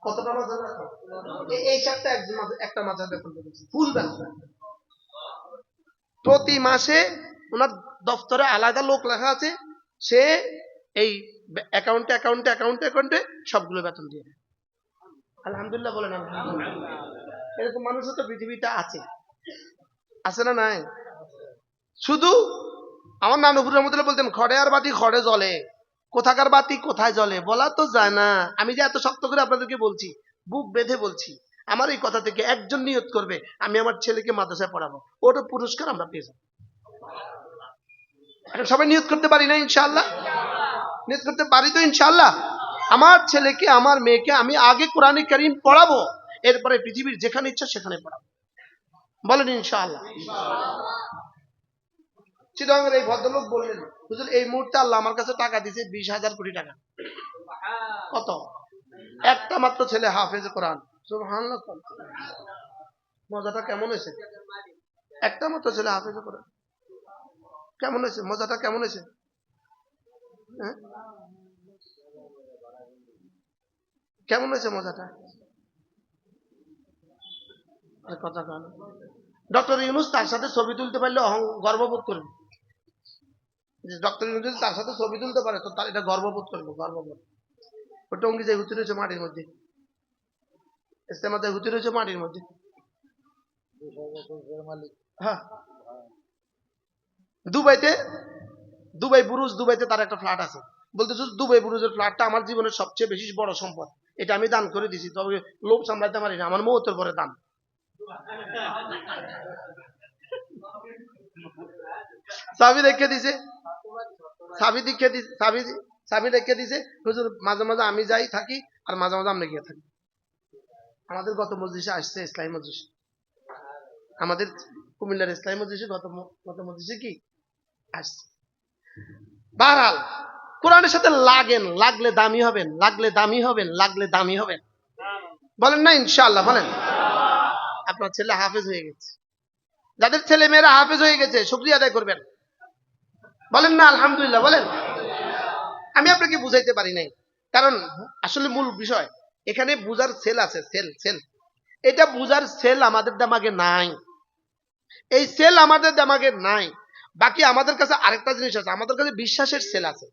কতটা মাদ্রাসা বেতন? এই সপ্তাহে একটা মাদ্রাসার বেতন ঢুকেছি, ফুল বেতন। প্রতি মাসে ওনার দপ্তরে আলাদা লোক লেখা আছে, সে এই অ্যাকাউন্টে অ্যাকাউন্টে অ্যাকাউন্টে অ্যাকাউন্টে সবগুলো বেতন দিয়ে দেয়। আলহামদুলিল্লাহ বলেন, আলহামদুলিল্লাহ। এরকম মানুষও তো পৃথিবীতে আছে, আছে না নাই? শুধু আমার নানুপুর রহমতুল্লাহ বলতেন খড়ে আর বাতি খড়ে জ্বলে, কোথাকার বাতি কোথায় জ্বলে বলা তো যায় না। আমি যে এত শক্ত করে আপনাদেরকে বলছি, বুক বেঁধে বলছি, আমার এই কথা থেকে একজন নিয়ত করবে আমি আমার ছেলেকে মাদ্রাসায় পড়াবো, ওটা পুরস্কার আমরা পেয়ে যাবো। এখন সবাই নিয়ত করতে পারি না ইনশাআল্লাহ? নিয়ত করতে পারি তো ইনশাআল্লাহ? আমার ছেলেকে আমার মেয়েকে আমি আগে কোরআনে কারীম পড়াবো, এরপরে পৃথিবীর যেখানে ইচ্ছা সেখানে পড়াবো, বলেন ইনশাআল্লাহ। চিটাগাংয়ের এই ভদ্রলোক বললেন হুজুর এই মুহূর্তে আল্লাহ আমার কাছে টাকা দিয়েছে 20,000 কোটি টাকা। কত? একটা মাত্র ছেলে হাফেজ কোরআন, সুবহানাল্লাহ। মজাটা কেমন হয়েছে? একটা মাত্র ছেলে হাফেজ কোরআন, কেমন হয়েছে মজাটা, কেমন হয়েছে? হ্যাঁ, কেমন হয়েছে মজাটা? কথা কেন? ডক্টর ইউনূস তার সাথে ছবি তুলতে পারলে গর্ববোধ করবে। ডক্টর ইউনূস যদি তার সাথে ছবি তুলতে পারে তো তার এটা গর্ববোধ করবে, গর্ববোধ। ও টঙ্গি যে হুতি রয়েছে মাটির মধ্যে, ইস্তেমাতে হুতি রয়েছে মাটির মধ্যে। হ্যাঁ, দুবাই বুরুজ, দুবাইতে তার একটা ফ্ল্যাট আছে। বলতেছে দুবাই বুরুজের ফ্ল্যাটটা আমার জীবনের সবচেয়ে বেশি বড় সম্পদ, এটা আমি দান করে দিছি, তবে লোভ সামলাইতে পারি না, আমার মৌতের পরে দান। চাবি রেখে দিছে, চাবি রেখে দিছে হুজুর, মাঝে মাঝে আমি যাই থাকি আর মাঝে মাঝে আমরা গিয়ে থাকি। আমাদের গত মজলিসে আসছে, ইসলামী মজলিস, আমাদের কুমিল্লার ইসলামী মজলিসে গত মজলিসে কি আসছে। বাহরাল কোরআনের সাথে লাগেন, লাগলে দামি হবেন, লাগলে দামি হবেন, লাগলে দামি হবেন, বলেন না ইনশাআল্লাহ? বলেন। আপনার ছেলে হাফেজ হয়ে গেছে, যাদের ছেলে মেয়েরা হাফেজ হয়ে গেছে শুকরিয়া আদায় করবেন, বলেন না আলহামদুলিল্লাহ? বলেন। আমি আপনাকে বুঝাইতে পারি নাই, কারণ আসলে মূল বিষয় এখানে বুঝার সেল আছে, সেল এটা বুঝার সেল আমাদের দিমাগে নাই, এই সেল আমাদের দিমাগে নাই। বাকি আমাদের কাছে আরেকটা জিনিস আছে, আমাদের কাছে বিশ্বাসের সেল আছে,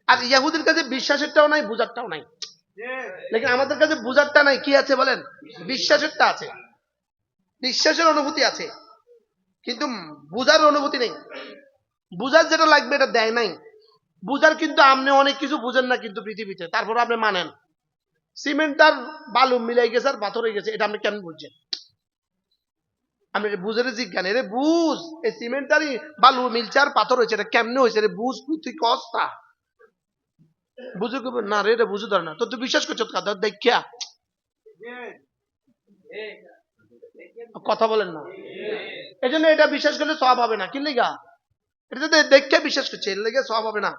আর ইহুদির কাছে বিশ্বাসেরটাও নাই, বুঝারটাও নাই। লেকিন আমাদের কাছে বুঝারটা নাই, কি আছে বলেন? বিশ্বাসেরটা আছে, বিশ্বাসের অনুভূতি আছে, কিন্তু বুঝার অনুভূতি নেই। বুঝার যেটা লাগবে এটা দেয় নাই। বুঝার কিন্তু আপনি অনেক কিছু বুঝেন না কিন্তু পৃথিবীতে, তারপর আপনি মানেন সিমেন্ট আর বালু মিলাই গেছে আর পাথর হয়ে গেছে, এটা আপনি কেমন বুঝছেন? আপনি বুঝের জিজ্ঞান, এরে বুঝ এই সিমেন্ট আর বালু মিলছে আর পাথর হয়েছে, এটা কেমনে হয়েছে রে, বুঝ তুই কস্তা বুঝে না রে, এটা বুঝে ধরে না তো তুই বিশ্বাস করছো দেখিয়া, কথা বলেন না। এই জন্য এটা বিশ্বাস করলে সওয়াব হবে না, কি লিগা? এটা তো দেখে বিশ্বাস করছে, এর লেগে সওয়াব হবে না।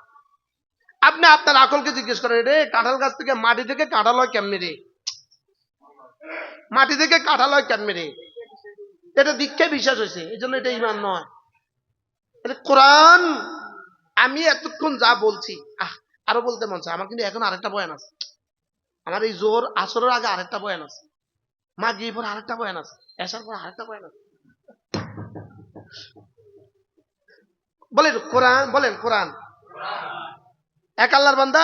আপনি আপনার আকলকে জিজ্ঞেস করেন, রে কাঁঠাল গাছ থেকে মাটি থেকে কাঁঠাল হয় কেমনি রে? মাটি থেকে কাঁঠাল হয় কেমনি রে? এটা দীক্ষায় বিশ্বাস হয়েছে, এই জন্য এটা ইমান নয়। এটা কোরআন। আমি এতক্ষণ যা বলছি আরো বলতে মন চায় আমার, কিন্তু এখন আরেকটা বয়ান আছে। আমার এই জোর আসরের আগে আরেকটা বয়ান আছে, মাগরিবের পর আরেকটা বয়ান আছে, এশার পর আরেকটা বয়ান আছে। বলেন কোরআন, বলেন কোরআন। এক আল্লাহর বান্দা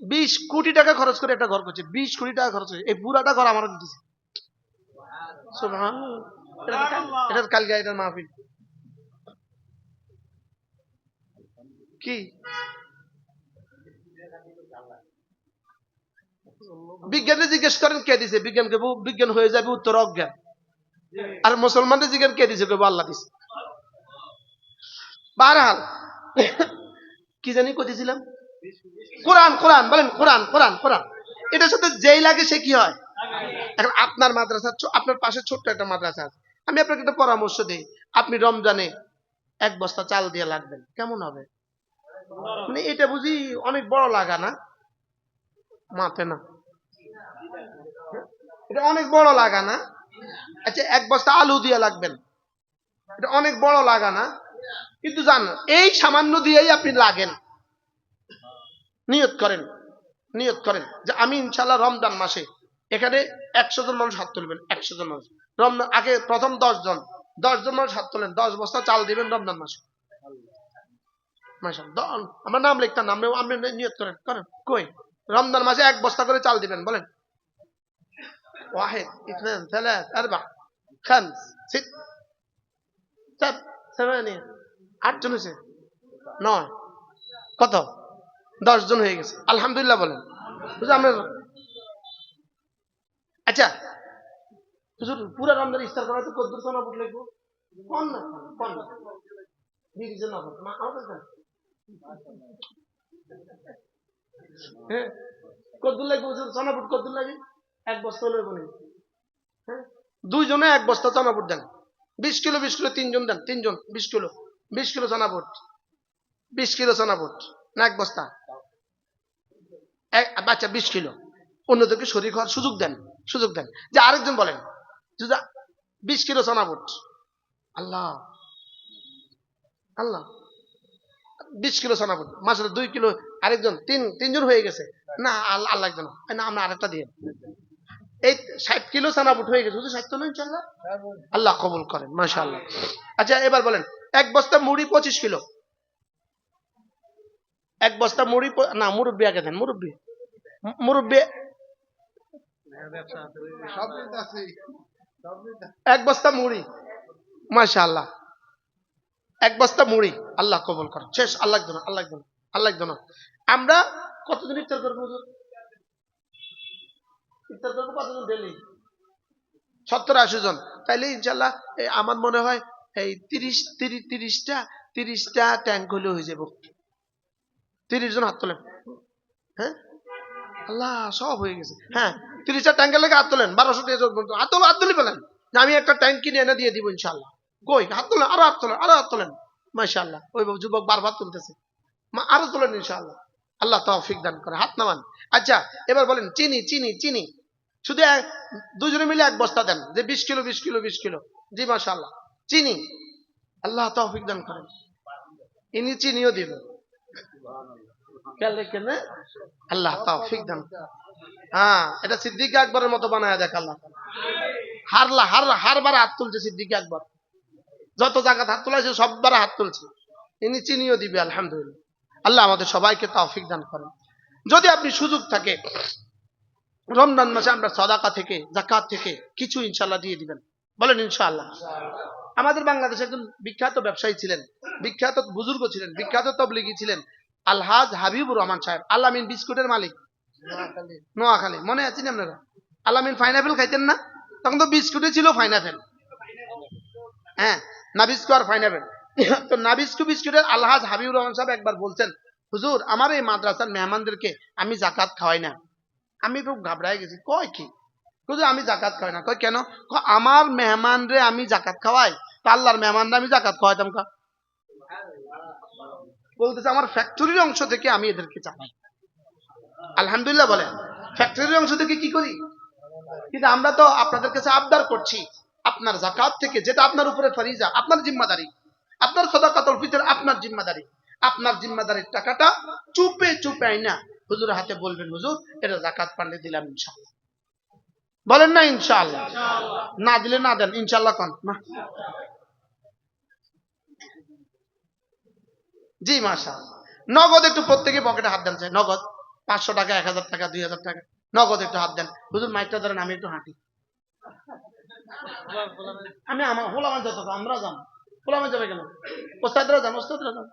20 কোটি টাকা খরচ করে একটা ঘর করছে, 20 কোটি টাকা খরচ করে এই পুরাটা ঘর আমার দিতেছে। সুবহানাল্লাহ। এটার কালকে এটার মাহফিল কি? বিজ্ঞানে জিজ্ঞেস করেন কে দিছে, বিজ্ঞানকে বিজ্ঞান হয়ে যাবে উত্তর অজ্ঞান। আর মুসলমানদের জিজ্ঞান কে দিছে, কেবল আল্লাহ দিছে। বারহাল কি জানি কইতেছিলাম, কোরআন কোরআন বলেন কোরআন কোরআন কোরআন। এটার সাথে যেই লাগে সে কি হয়। এখন আপনার মাদ্রাসা, আপনার পাশে ছোট্ট একটা মাদ্রাসা আছে, আমি আপনাকে একটা পরামর্শ দিই, আপনি রমজানে 1 বস্তা চাল দিয়ে লাগবেন, কেমন হবে? মানে এটা বুঝি অনেক বড় লাগা না? মাপে না, এটা অনেক বড় লাগা না? আচ্ছা 1 বস্তা আলু দিয়ে লাগবেন, এটা অনেক বড় লাগা না? কিন্তু জান এই সামান্য দিয়েই আপনি লাগেন। নিয়ত করেন, নিয়ত করেন যে আমি ইনশাল্লাহ রমজান মাসে এখানে 100 জন মানুষ হাত তুলবেন, 100 জন মানুষ। রমজান আগে প্রথম 10 জন মানুষ হাত তোলেন, 10 বস্তা চাল দিবেন রমজান মাসে। মাশাআল্লাহ, আমার নাম লিখতাম, নাম আপনি নিয়ত করেন, করেন কই রমজান মাসে 1 বস্তা করে চাল দিবেন। বলেন 1 2 3 4 5 6 7 8 8 জন হয়েছে, 9 কত 10 জন হয়ে গেছে, আলহামদুলিল্লাহ বলেন। আচ্ছা হুজুর পুরো রমজান ইফতার করা তো কদ্দুর সোনা বুট লাগবো, কোন না কোন বিরিজন না মা আমাদের দেন, হ্যাঁ কদ্দুর লাগবে হুজুর, সোনা বুট কদ্দুর লাগে? 1 বস্তা হলে বলি, হ্যাঁ 2 জনে 1 বস্তা সোনা বুট দেন, 20 কিলো 20 কিলো 3 জন দেন, 3 জন 20 কিলো 20 কিলো সোনা বুট, 20 কিলো সোনা বুট না 1 বস্তা, বাচ্চা 20 কিলো, অন্যদেরকে শরীর হওয়ার সুযোগ দেন, সুযোগ দেন। যে আরেকজন বলেন 20 কিলো সোনা বুট, আল্লাহ আল্লাহ 20 কিলো সোনা বুট মাসে 2 কিলো, আরেকজন 3 জন হয়ে গেছে না, আল্লাহ একজন না, আমরা আরেকটা দিয়ে এই 60 কিলো সোনা বুট হয়ে গেছে, 60 তো না ইনশাআল্লাহ, আল্লাহ কবুল করেন মাশাআল্লাহ। আচ্ছা এবার বলেন 1 বস্তা মুড়ি 25 কিলো, 1 বস্তা মুড়ি না, মুরব্বি আগে দেন, মুরব্বি মুরব্বি 1 বস্তা মুড়ি মাশাআল্লাহ, 1 বস্তা মুড়ি, আল্লাহ কবুল করেন, শেষ, আল্লাহ একজন, আল্লাহ একজন, আল্লাহ একজন। আমরা কতদিন ইফতার করবো হুজুর? ইফতার করবো কতজন ডেইলি? 70-80 জন, তাইলে ইনশাআল্লাহ আমার মনে হয় এই 30টা ট্যাঙ্ক হলে হয়ে যাবো। 30 জন হাত তোলেন, হ্যাঁ আল্লাহ সব হয়ে গেছে, হ্যাঁ 30টা ট্যাঙ্কের লেগে হাত তোলেন, 1200 টাকা হাত তোলেন, হাত তুলে পেলেন আমি একটা ট্যাঙ্ক কিনে এনে দিয়ে দিব ইনশাআল্লাহ। কই হাত তোলেন, আরো হাত তোলেন, আরো হাত তোলেন, মাশাআল্লাহ ওই যুবক বারবার তুলতেছে, আরো তোলেন ইনশাআল্লাহ, আল্লাহ তৌফিক দান করে, হাত নামান। আচ্ছা এবার বলেন চিনি চিনি চিনি, শুধু 2 জনে মিলে 1 বস্তা দেন, যে 20 কিলো 20 কিলো 20 কিলো, জি মাশাআল্লাহ চিনি, আল্লাহ তৌফিক দান করেন, ইনি চিনিও দিবেন, কেন আল্লাহ তৌফিক দান। হ্যাঁ এটা সিদ্দিক আকবরের মতো বানায় দেখ আল্লাহ, হারবার হাত তুলছে সিদ্দিক আকবর, যত জায়গায় হাত তোলা সববার হাত তুলছে, ইনি চিনিও দিবে আলহামদুলিল্লাহ। আল্লাহ আমাদের সবাইকে তৌফিক দান করেন। যদি আপনি সুযোগ থাকে রমজান মাসে আমরা সাদাকা থেকে যাকাত থেকে কিছু ইনশাআল্লাহ দিয়ে দিবেন, বলেন ইনশাআল্লাহ। আমাদের বাংলাদেশে একজন বিখ্যাত ব্যবসায়ী ছিলেন, বিখ্যাত বুজুর্গ ছিলেন, বিখ্যাত তবলিগী ছিলেন, আলহাজ হাবিবুর রহমান সাহেব, আলামিন বিস্কুটের মালিক, নোয়াখালী, মনে আছে না আপনারা? আলামিন পাইনাপেল খাইতেন না, তখন তো বিস্কুটে ছিল পাইনাপেল, হ্যাঁ নাবিস্কু আর পাইনাপেল, তো নাবিস্কু বিস্কুটের আলহাজ হাবিবুর রহমান সাহেব একবার বলছেন, হুজুর আমার এই মাদ্রাসার মেহমানদেরকে আমি যাকাত খাওয়াই না। আমি খুব ঘাবড়ায় গেছি, কয় কি হুজুর আমি যাকাত খাওয়াই না? কয় কেন? আমার মেহমানরে আমি যাকাত খাওয়াই, তা আল্লাহর মেহমানরা আমি যাকাত খাওয়াইতাম কা? বলতেছে আমার ফ্যাক্টরির অংশ থেকে আমি এদেরকে চালাই। আলহামদুলিল্লাহ বলেন, ফ্যাক্টরির অংশ থেকে কি করি? কিন্তু আমরা তো আপনাদের কাছে আবদার করছি আপনার যাকাত থেকে, যেটা আপনার উপরে ফরিজা, আপনার জিম্মাদারি, আপনার সাদাকাতুল ফিতর আপনার জিম্মাদারি, আপনার জিম্মাদারির টাকাটা চুপে চুপে আইনা হুজুরের হাতে বলবেন, হুজুর এটা যাকাত পারলে দিলাম ইনশাআল্লাহ। বলেন না ইনশাআল্লাহ? না দিলে না দেন, ইনশাআল্লাহ কোন না। জি মাশাআল্লাহ। নগদ একটু প্রত্যেকে পকেটে হাত দেন, চাই নগদ 500 টাকা, 1000 টাকা, 2000 টাকা নগদ একটু হাত দেন। হুজুর মাইকটা ধরেন, আমি একটু হাঁটি। আমি আমার হোলামান যত আমরা যান, হোলামান যাবে কেন? ওস্তাদরা যান, ওস্তাদরা যান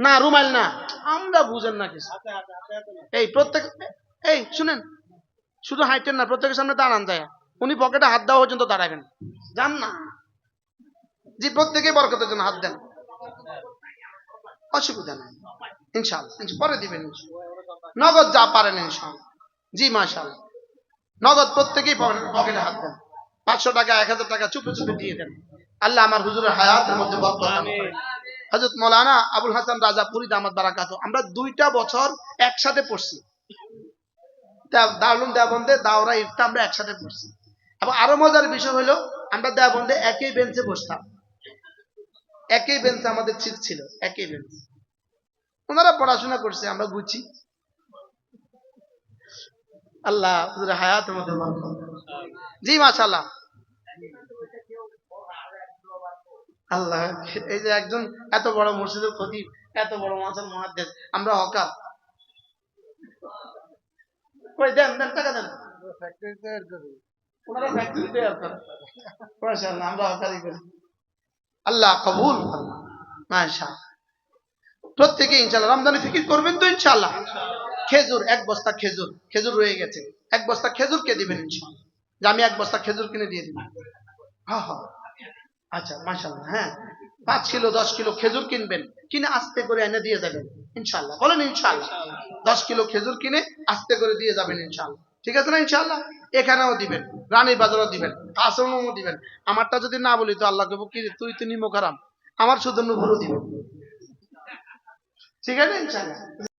না, রুমাইল না, আমরা বুঝেন না কিছু। এই প্রত্যেক, এই শুনেন, শুধু হাইটেন না, প্রত্যেকের সামনে দাঁড়ান যায়, উনি পকেটে হাত দেওয়া পর্যন্ত দাঁড়াবেন, যান না। জি প্রত্যেকেই বরকতের জন্য হাত দেন, অসুবিধা নাই ইনশাআল্লাহ, পরে দিবেন নগদ যা পারেন ইনশাআল্লাহ। জি মাশাআল্লাহ, নগদ প্রত্যেকেই পকেটে হাত দেন, 500 টাকা, 1000 টাকা চুপে চুপে দিয়ে দেন। আল্লাহ আমার হুজুরের হায়াতের মধ্যে বরকত দান করেন। হযরত মাওলানা আবুল হাসান রাজাপুরী দামাত বারাকাতু, আমরা 2টা বছর একসাথে পড়ছি, দারুল দেওবন্দে দাওরা ইফতা আমরা একসাথে পড়ছি। এবং আরো মজার বিষয় হলো, আমরা দেওবন্দে একই বেঞ্চে বসতাম, একই বেঞ্চে আমাদের সিট ছিল, একই বেঞ্চ। ওনারা পড়াশোনা করছে, আমরা বুঝছি। আল্লাহ হুজুরের হায়াতের মধ্যে বরকত। জি মাশাআল্লাহ। আল্লাহ, এই যে একজন এত বড় মসজিদের খতিব, এত বড় মাসাল মুহাদ্দিস, আমরা হকার। কই দেন দেন, টাকা দেন, ফ্যাক্টরি তৈরি করি, ওনারা ফ্যাক্টরি তৈরি করে। মাশাআল্লাহ, আমরা হকারই করি। আল্লাহ কবুল করুন মাশাআল্লাহ। প্রত্যেকে ইনশাআল্লাহ রমজানে ফিকির করবেন তো ইনশাআল্লাহ। খেজুর, 1 বস্তা খেজুর, খেজুর রয়ে গেছে, 1 বস্তা খেজুর কে দিবেন ইনশাআল্লাহ? যে আমি 1 বস্তা খেজুর কিনে দিয়ে দিব। হ্যাঁ হ্যাঁ, আচ্ছা মাশাআল্লাহ। হ্যাঁ, 5 কিলো 10 কিলো খেজুর কিনবেন, কিনে আস্তে করে এনে দিয়ে যাবেন ইনশাআল্লাহ। বলেন ইনশাআল্লাহ। 10 কিলো খেজুর কিনে আস্তে করে দিয়ে যাবেন ইনশাআল্লাহ। ঠিক আছে না ইনশাআল্লাহ? এখানেও দিবেন, রানীর বাজারও দিবেন, কাসরমও দিবেন। আমারটা যদি না বলি তো আল্লাহ কইব কি তুই তো নিমক হারাম, আমার শুধু নুপুরও দিবেন। ঠিক আছে ইনশাআল্লাহ।